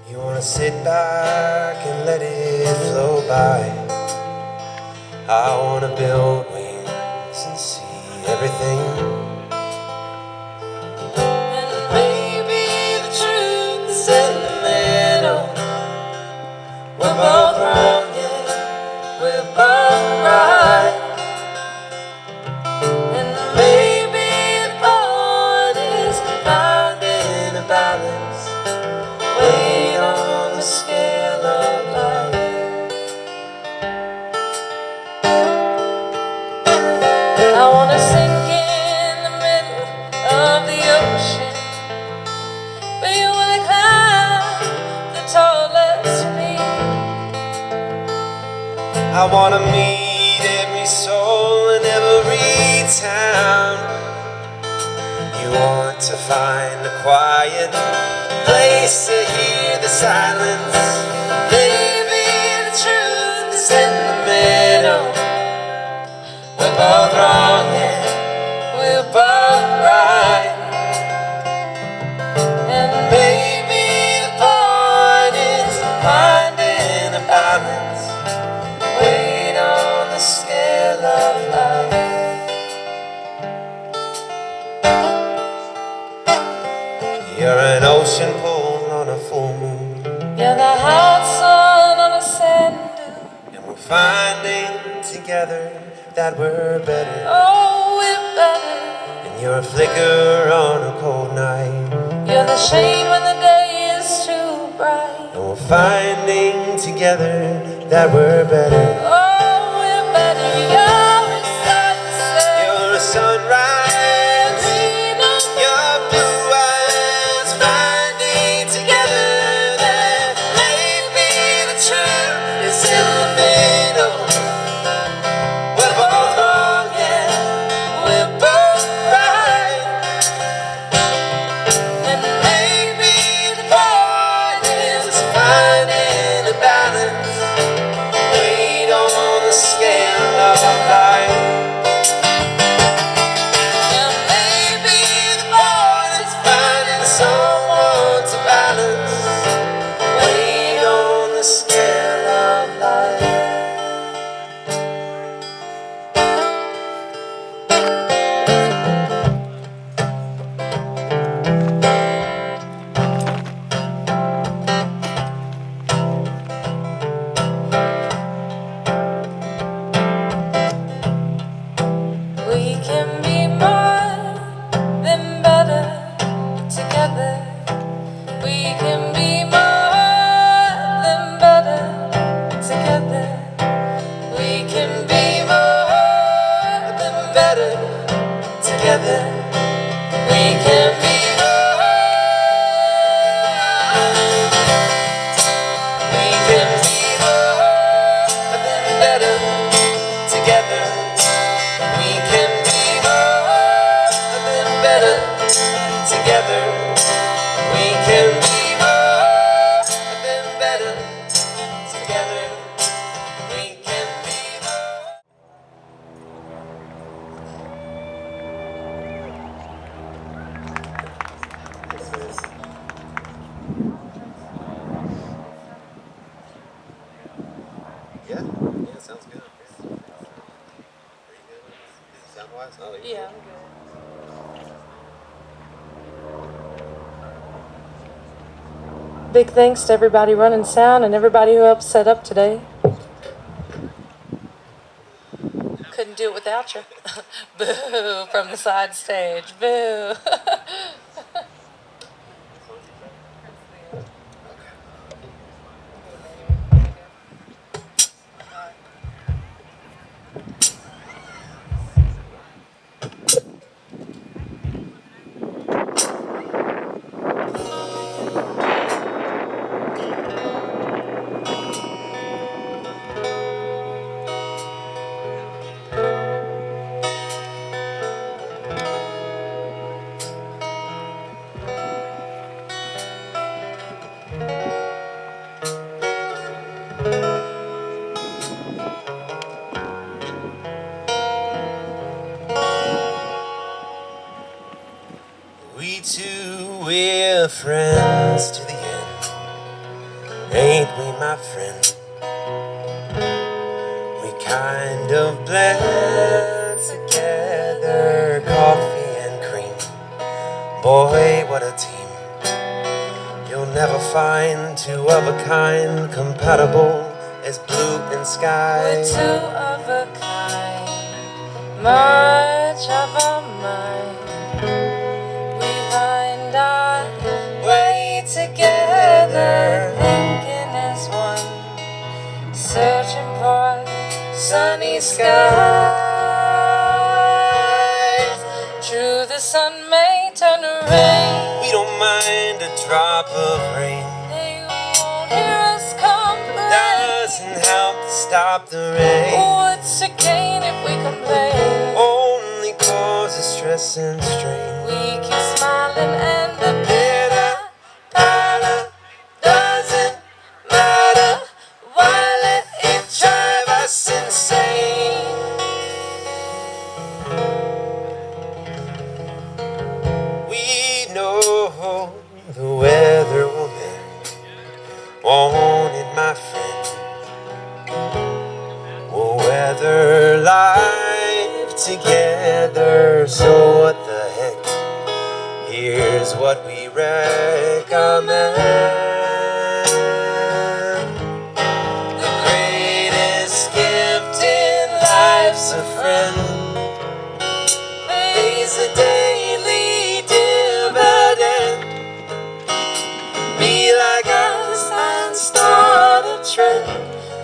You wanna sit back and let it flow by. I wanna build wings and see everything. And maybe the truth is in the middle. We're both wrong, yeah, we're both right. And maybe the point is found in a balance. Weight on the scale of life. I wanna sink in the middle of the ocean, but you wanna climb the tallest peak. I wanna meet every soul in every town. You want to find a quiet place to hear the silence. Maybe the truth is in the middle. We're both wrong, yeah, we're both right. And maybe the point is finding a balance. Weight on the scale of life. You're an ocean pool on a full moon. You're the hot sun on a sand dune. And we're finding together that we're better. Oh, we're better. And you're a flicker on a cold night. You're the shade when the day is too bright. And we're finding together that we're better. Oh, we're better. You're a sunset. You're a sunrise. Your blue eyes finding together that maybe the truth is in the middle. We're both wrong, yeah, we're both right. And maybe the point is finding a balance. Weight on the scale of life. And maybe the point is finding someone to balance. Weight on the scale of life. We can be more than better together. We can be more than better together. We can be more than better together. We can be more. We can be more than better together. We can be more than better together. We can be more than better together. We can be more. Yeah, yeah, sounds good. Are you good? Sound wise? Oh, yeah, I'm good. Big thanks to everybody running sound and everybody who helped set up today. Couldn't do it without you. Boo from the side stage. Boo. We two, we're friends to the end. Ain't we, my friend? We kind of blend together, coffee and cream. Boy, what a team. You'll never find two of a kind compatible as blue and sky. We're two of a kind, much of a mind. We find our way together, thinking as one, searching for sunny skies. True, the sun may turn to rain. We don't mind a drop of rain. They won't hear us complain. Doesn't help to stop the rain. What's to gain if we complain? Only causes stress and strain. We keep smiling and the bitter doesn't matter. Why let it drive us insane? We know the weather will mend, won't it, my friend? We'll weather life together, so what the heck? Here's what we recommend. The greatest gift in life's a friend. Pays a daily dividend. Be like us and start a trend.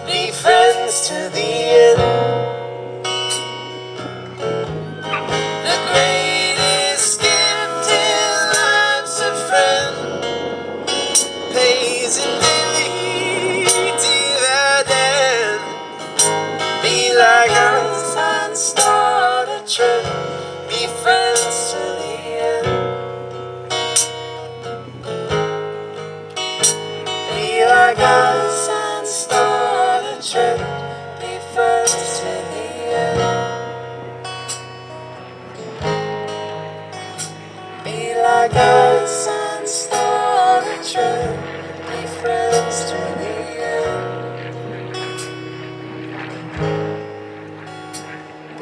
Be friends to the end. The greatest gift in life's a friend. Pays a daily dividend. Be like us and start a trend. Be friends to the end. Be like us and start a trend. Be friends to the end. Be like us and start a trend. Be friends to the end.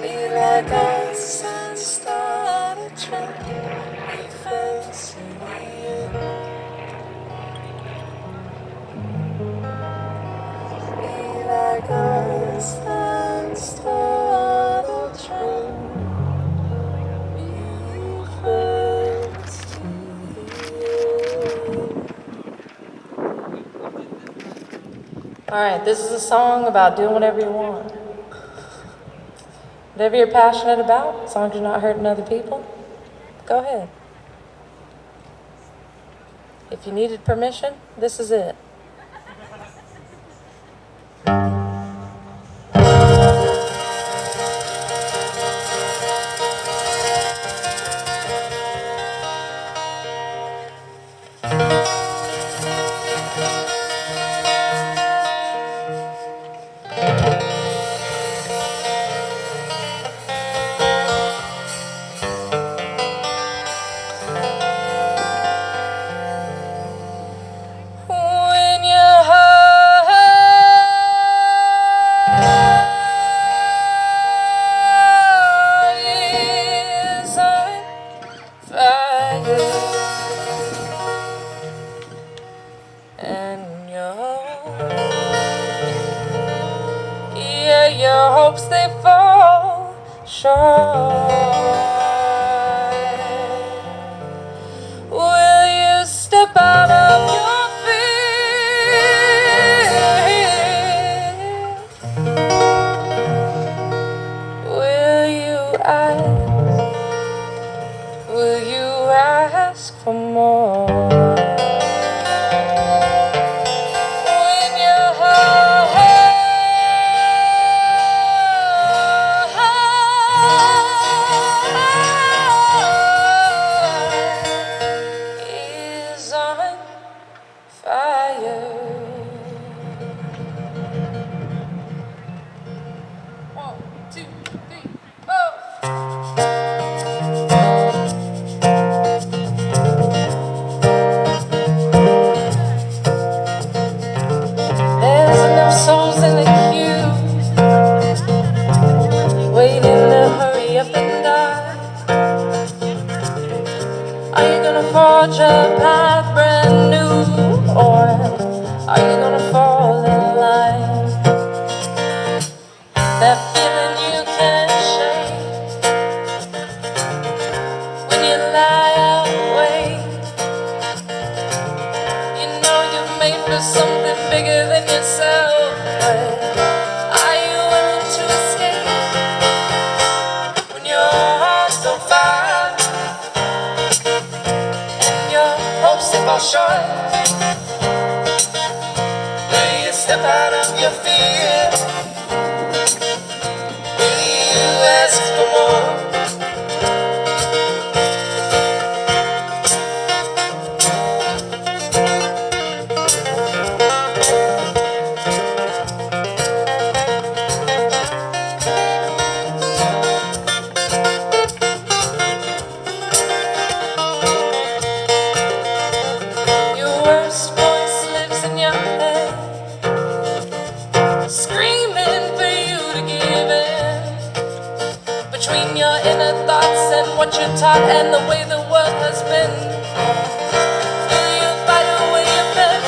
Be like us and start a trend. Be friends to the end. Be like us and start a trend. Be friends to the end. Alright, this is a song about doing whatever you want. Whatever you're passionate about, as long as you're not hurting other people, go ahead. If you needed permission, this is it. When your heart is on fire and your hopes they fall short, will you step out of your fear? Will you ask for more? When your heart is on fire. 1, 2, 3, 4. Are you gonna fall in line? That feeling you can't shake when you lie awake. You know you're made for something bigger than yourself, but are you willing to escape when your heart's on fire and your hopes they fall short? Will you step out of your fear? Will you ask for more? Your worst voice lives in your head, screaming for you to give in. Between your inner thoughts and what you're taught and the way the world has been, will you fight or will you bend?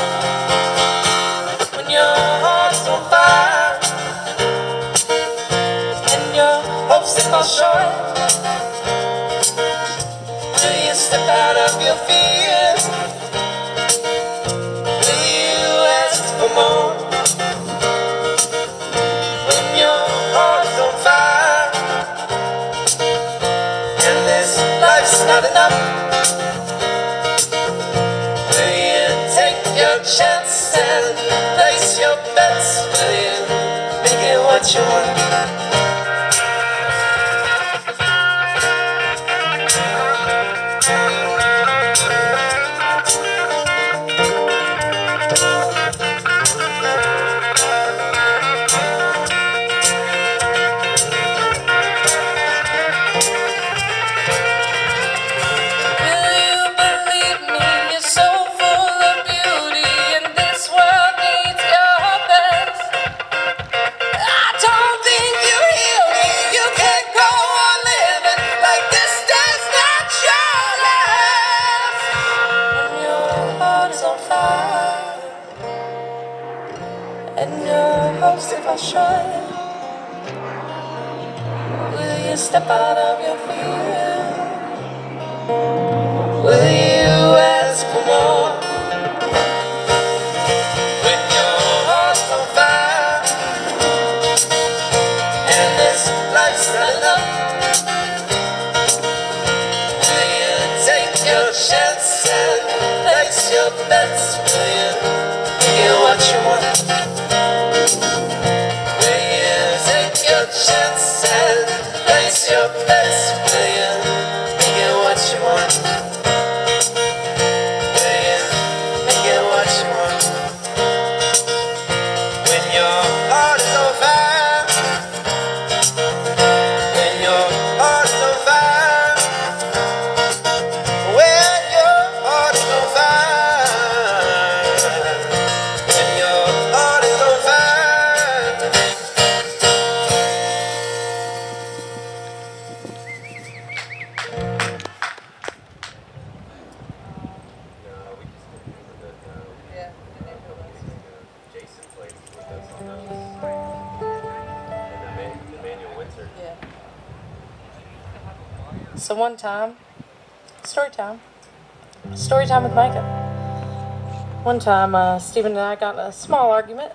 When your heart's on fire and your hopes they fall short, will you step out of your fear? Will you ask for more? When your heart's on fire and this life's not enough, will you take your chance and place your bets? Will you make it what you want? Will you believe me? You're so full of beauty and this world needs your best. I don't think you heal me. You can't go on living like this does not your last. When your heart is on fire and your hopes they fall short, will you step out of your fear? Will you ask for more? When your heart's on fire and this life's not enough, will you take your chance and place your bets? Will you get what you want? Will you take your chance and place your bets? Will you get what you want? Will you get what you want? When your heart is on fire, when your heart is on fire, when your heart is on fire, when your heart is on fire. So one time, story time with Micah. One time, Stephen and I got in a small argument,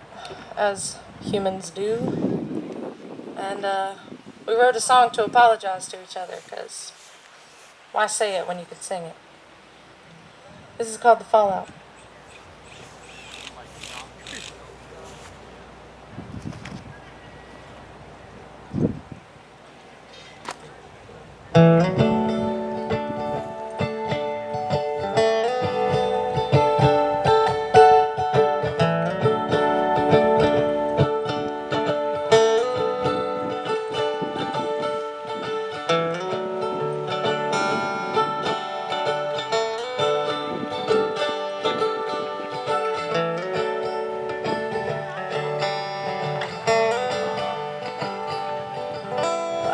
as humans do, and we wrote a song to apologize to each other, because why say it when you can sing it? This is called The Fallout.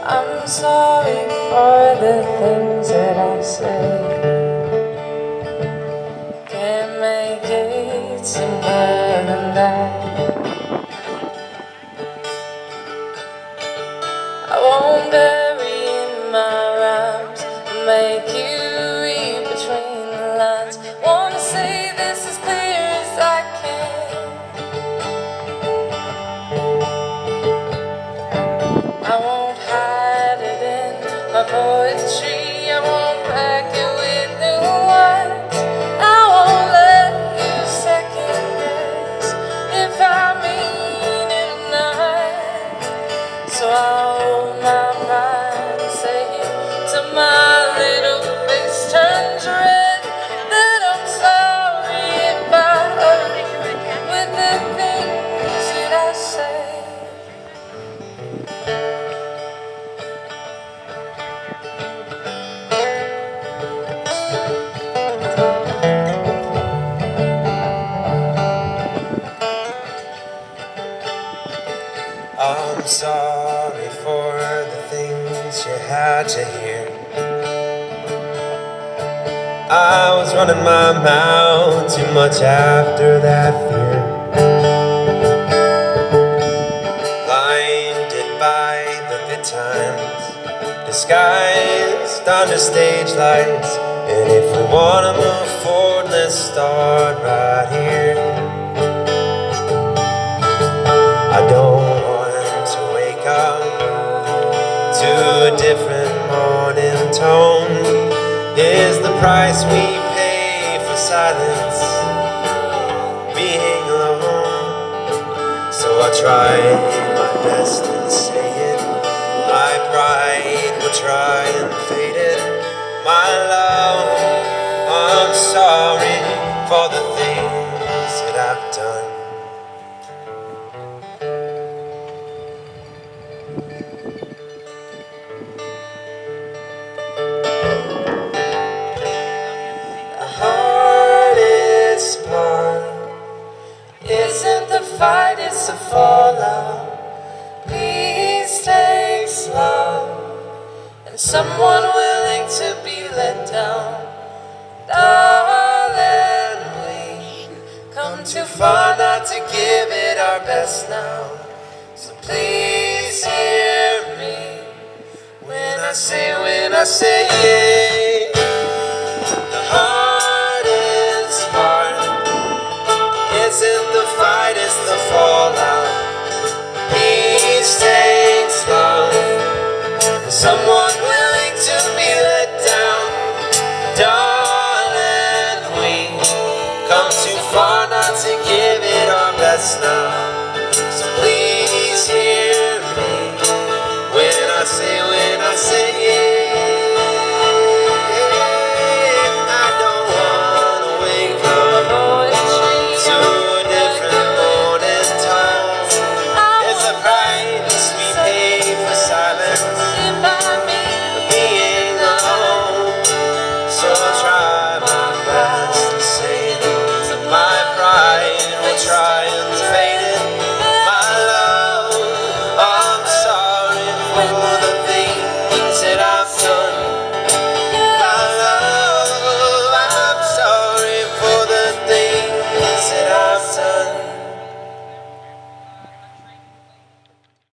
I'm sorry for the things that I say. Can't make it seem better. I'm sorry for the things you had to hear. I was running my mouth too much after that fear. Blinded by the good times, disguised under stage lights. And if we wanna move forward, let's start right here. I don't want to wake up to a different morning tone. Is the price we pay for silence, being alone. So I try my best to say it. My pride will try and fade it. My love, I'm sorry for the things that I've done. The hardest part isn't the fight, it's the fallout. Peace takes love and someone willing to be let down. Darling, we come too far not to give it our best now. So please hear me when I say yeah. The hardest part isn't the fight, it's the fallout. Peace takes love and someone willing to be let down. Darling, we come too far not to give it our best now.